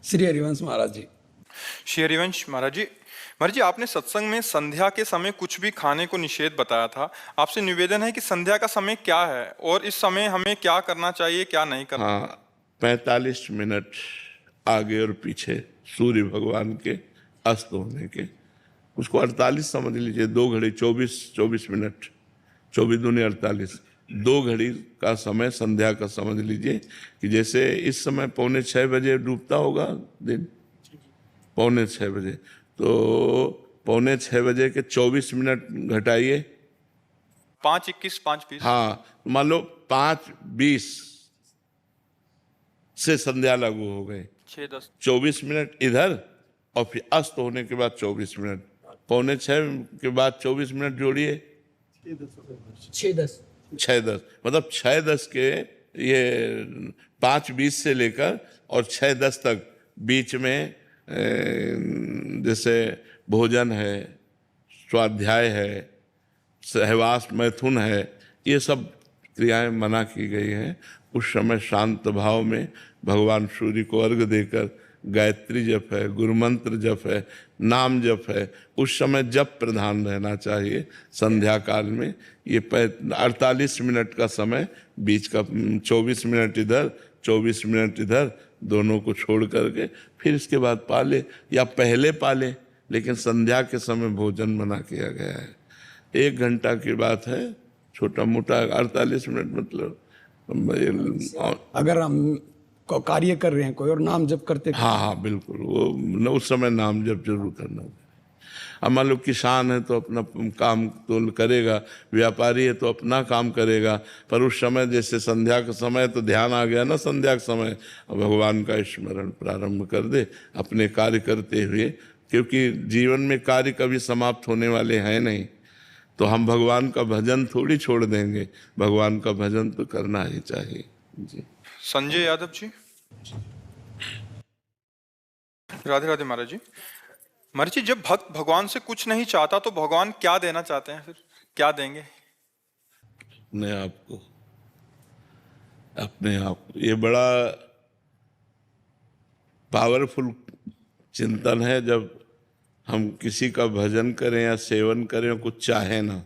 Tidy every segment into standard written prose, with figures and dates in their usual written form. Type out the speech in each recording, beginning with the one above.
श्री हरिवंश महाराज जी। श्री हरिवंश महाराज जी, आपने सत्संग में संध्या के समय कुछ भी खाने को निषेध बताया था। आपसे निवेदन है कि संध्या का समय क्या है और इस समय हमें क्या करना चाहिए, क्या नहीं करना। हाँ, 45 मिनट आगे और पीछे सूर्य भगवान के अस्त होने के, उसको 48 समझ लीजिए, 2 घड़ी 24 मिनट, 24 दूनी 48, 2 घड़ी का समय संध्या का समझ लीजिए। कि जैसे इस समय 5:45 बजे डूबता होगा दिन, 5:45 बजे, तो 5:45 बजे के 24 मिनट घटाइए, 5:21, 5:20। हाँ, मान लो 5:20 से संध्या लागू हो गई, 6:10। 24 मिनट इधर और फिर अस्त होने के बाद 24 मिनट, 5:45 के बाद 24 मिनट जोड़िए, 6:10 6:10, मतलब 6:10 के ये 5:20 से लेकर और 6:10 तक बीच में जैसे भोजन है, स्वाध्याय है, सहवास मैथुन है, ये सब क्रियाएं मना की गई हैं। उस समय शांत भाव में भगवान सूर्य को अर्घ देकर गायत्री जप है, गुरु मंत्र जप है, नाम जप है, उस समय जप प्रधान रहना चाहिए। संध्या काल में ये 48 मिनट का समय, बीच का 24 मिनट इधर 24 मिनट इधर, दोनों को छोड़ करके फिर इसके बाद पाले या पहले पाले, लेकिन संध्या के समय भोजन मना किया गया है। 1 घंटा की बात है, छोटा मोटा 48 मिनट, मतलब अगर हम कार्य कर रहे हैं कोई और नाम जप करते, हाँ, बिल्कुल, वो उस समय नाम जप जरूर करना चाहिए। अब मान लो किसान है तो अपना काम तो करेगा, व्यापारी है तो अपना काम करेगा, पर उस समय जैसे संध्या का समय तो ध्यान आ गया ना, संध्या का समय, भगवान का स्मरण प्रारंभ कर दे अपने कार्य करते हुए, क्योंकि जीवन में कार्य कभी समाप्त होने वाले हैं नहीं। तो हम भगवान का भजन थोड़ी छोड़ देंगे, भगवान का भजन तो करना ही चाहिए जी। संजय यादव जी। राधे राधे महाराज जी। महाराज जी, जब भक्त भगवान से कुछ नहीं चाहता तो भगवान क्या देना चाहते हैं, फिर क्या देंगे? अपने आप ये बड़ा पावरफुल चिंतन है। जब हम किसी का भजन करें या सेवन करें और कुछ चाहें ना,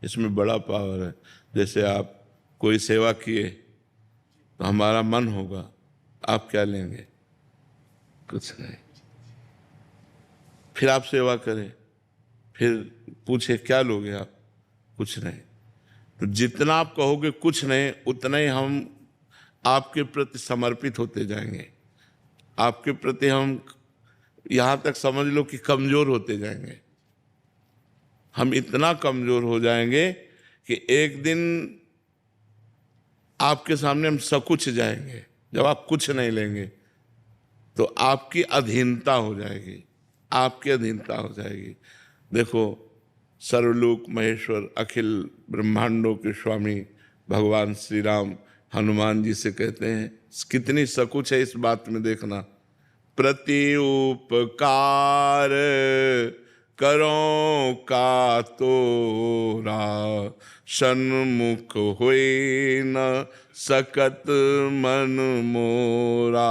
इसमें बड़ा पावर है। जैसे आप कोई सेवा किए तो हमारा मन होगा, आप क्या लेंगे? कुछ नहीं। फिर आप सेवा करें, फिर पूछे क्या लोगे आप? कुछ नहीं। तो जितना आप कहोगे कुछ नहीं, उतना ही हम आपके प्रति समर्पित होते जाएंगे, आपके प्रति हम यहाँ तक समझ लो कि कमजोर होते जाएंगे। हम इतना कमजोर हो जाएंगे कि एक दिन आपके सामने हम सकुच जाएंगे। जब आप कुछ नहीं लेंगे तो आपकी अधीनता हो जाएगी, आपकी अधीनता हो जाएगी। देखो, सर्वलोक महेश्वर अखिल ब्रह्मांडों के स्वामी भगवान श्री राम हनुमान जी से कहते हैं, कितनी सकुच है इस बात में देखना, प्रति उपकार करो का तोरा, सन्मुख होए न सकत मन मोरा।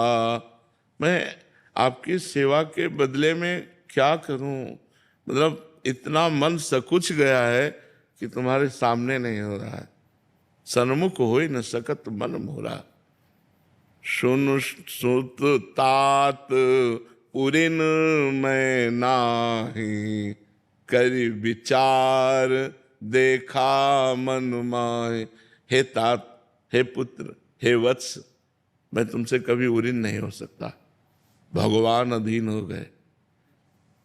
मैं आपकी सेवा के बदले में क्या करूं? मतलब इतना मन सकुच गया है कि तुम्हारे सामने नहीं हो रहा है। सन्मुख होए न सकत मन मोरा, सुन सुत तात उरिन मैं नाही, करि विचार देखा मन माहे। हे तात, हे पुत्र, हे वत्स, मैं तुमसे कभी उरिन नहीं हो सकता। भगवान अधीन हो गए।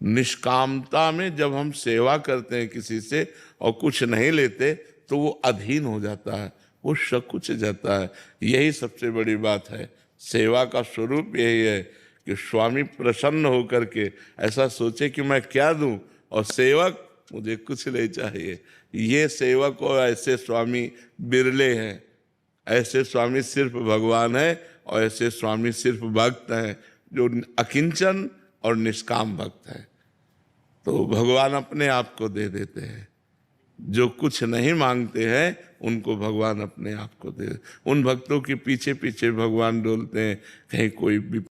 निष्कामता में जब हम सेवा करते हैं किसी से और कुछ नहीं लेते तो वो अधीन हो जाता है, वो सकुच जाता है। यही सबसे बड़ी बात है। सेवा का स्वरूप यही है कि स्वामी प्रसन्न होकर के ऐसा सोचे कि मैं क्या दूं और सेवक मुझे कुछ नहीं चाहिए। ये सेवक और ऐसे स्वामी बिरले हैं। ऐसे स्वामी सिर्फ भगवान है और ऐसे स्वामी सिर्फ भक्त हैं जो अकिंचन और निष्काम भक्त हैं। तो भगवान अपने आप को दे देते हैं। जो कुछ नहीं मांगते हैं उनको भगवान अपने आप को दे। उन भक्तों के पीछे पीछे भगवान डोलते हैं, कहीं कोई